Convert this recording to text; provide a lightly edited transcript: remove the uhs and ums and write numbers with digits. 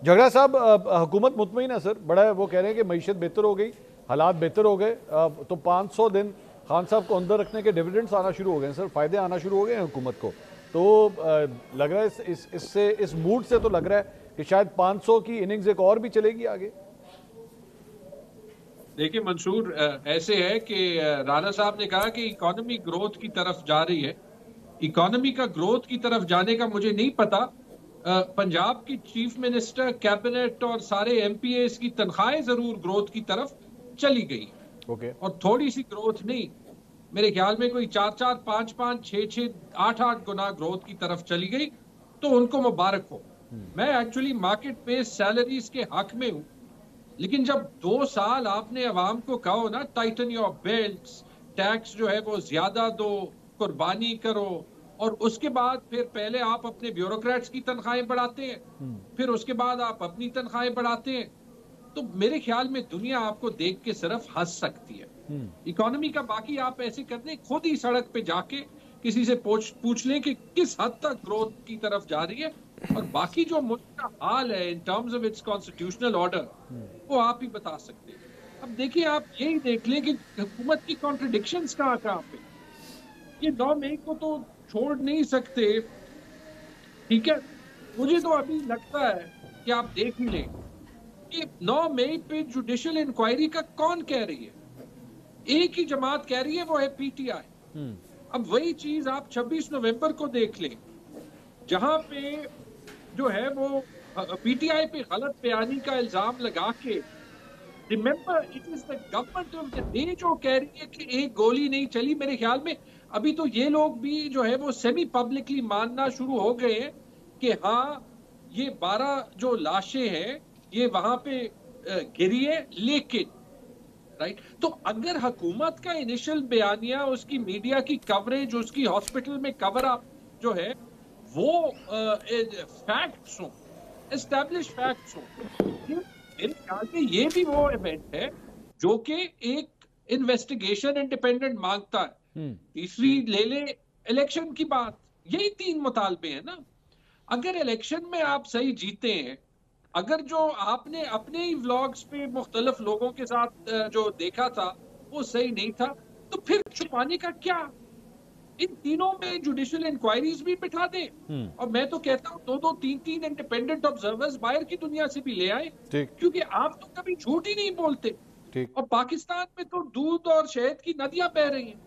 झगड़ा साहब, हुकूमत मुतमईन है सर, बड़ा है, वो कह रहे हैं कि मईशत बेहतर हो गई, हालात बेहतर हो गए, तो 500 दिन खान साहब को अंदर रखने के डिविडेंड्स आना शुरू हो गए हैं सर, फायदे आना शुरू हो गए हैं हुकूमत को। तो लग रहा है इससे, इस मूड से तो लग रहा है कि शायद 500 की इनिंग्स एक और भी चलेगी आगे। देखिए मंसूर, ऐसे है कि राणा साहब ने कहा कि इकोनॉमी ग्रोथ की तरफ जा रही है। इकोनॉमी का ग्रोथ की तरफ जाने का मुझे नहीं पता। पंजाब की चीफ मिनिस्टर, कैबिनेट और सारे एमपीएस की तनख्वाहें जरूर ग्रोथ की तरफ चली गई, ओके। और थोड़ी सी ग्रोथ नहीं, मेरे ख्याल में कोई 4-4, 5-5, 6-6, 8-8 गुना ग्रोथ की तरफ चली गई, तो उनको मुबारक हो। मैं एक्चुअली मार्केट बेस्ड सैलरीज के हक में हूं, लेकिन जब 2 साल आपने अवाम को कहो ना, टाइटन योर बेल्ट्स, टैक्स जो है वो ज्यादा दो, कुर्बानी करो, और उसके बाद फिर पहले आप अपने ब्यूरोक्रेट्स की तनख्वाहें बढ़ाते हैं, फिर उसके बाद आप अपनी तनख्वाहें बढ़ाते हैं, तो मेरे ख्याल में दुनिया आपको देख के सिर्फ हंस सकती है। इकोनॉमी का बाकी आप ऐसे कर दें, खुद ही सड़क पे जाके किसी से पूछ लें कि किस हद तक ग्रोथ की तरफ जा रही है, और बाकी जो मुल्क का हाल है in terms of its constitutional order, वो आप ही बता सकते हैं। अब देखिए, आप यही देख लें कि हुकूमत की कॉन्ट्रडिक्शंस कहाँ कहाँ पे। ये 9 मई को तो छोड़ नहीं सकते, ठीक है। मुझे तो अभी लगता है कि आप देख ही लें कि 9 मई पे जुडिशियल इंक्वायरी का कौन कह रही है। एक ही जमात कह रही है, वो है पीटीआई। अब वही चीज आप 26 नवंबर को देख लें, जहां पे जो है वो पीटीआई पे गलत बयानी का इल्जाम लगा के, remember it is the government of the day जो कह रही है कि एक गोली नहीं चली। मेरे ख्याल में अभी तो ये लोग भी जो है वो सेमी पब्लिकली मानना शुरू हो गए हैं कि हाँ, ये 12 जो लाशें हैं ये वहां पे गिरी है, लेकिन राइट। तो अगर हुकूमत का इनिशियल बयानिया, उसकी मीडिया की कवरेज, उसकी हॉस्पिटल में कवर अप जो है वो फैक्ट्स हो, एस्टैब्लिश फैक्ट्स हो, मेरे ख्याल में ये भी वो इवेंट है जो कि एक इन्वेस्टिगेशन इंडिपेंडेंट मांगता है। तीसरी ले ले इलेक्शन की बात, यही 3 मुतालबे हैं ना। अगर इलेक्शन में आप सही जीते हैं, अगर जो आपने अपने ही व्लॉग्स पे मुख्तलिफ लोगों के साथ जो देखा था वो सही नहीं था, तो फिर छुपाने का क्या। इन तीनों में जुडिशियल इंक्वायरीज भी बिठा दें, और मैं तो कहता हूं 2-2, 3-3 इंडिपेंडेंट ऑब्जर्वर्स बाहर की दुनिया से भी ले आए, क्योंकि आप तो कभी झूठ ही नहीं बोलते। और पाकिस्तान में तो दूध और शहद की नदियां बह रही हैं।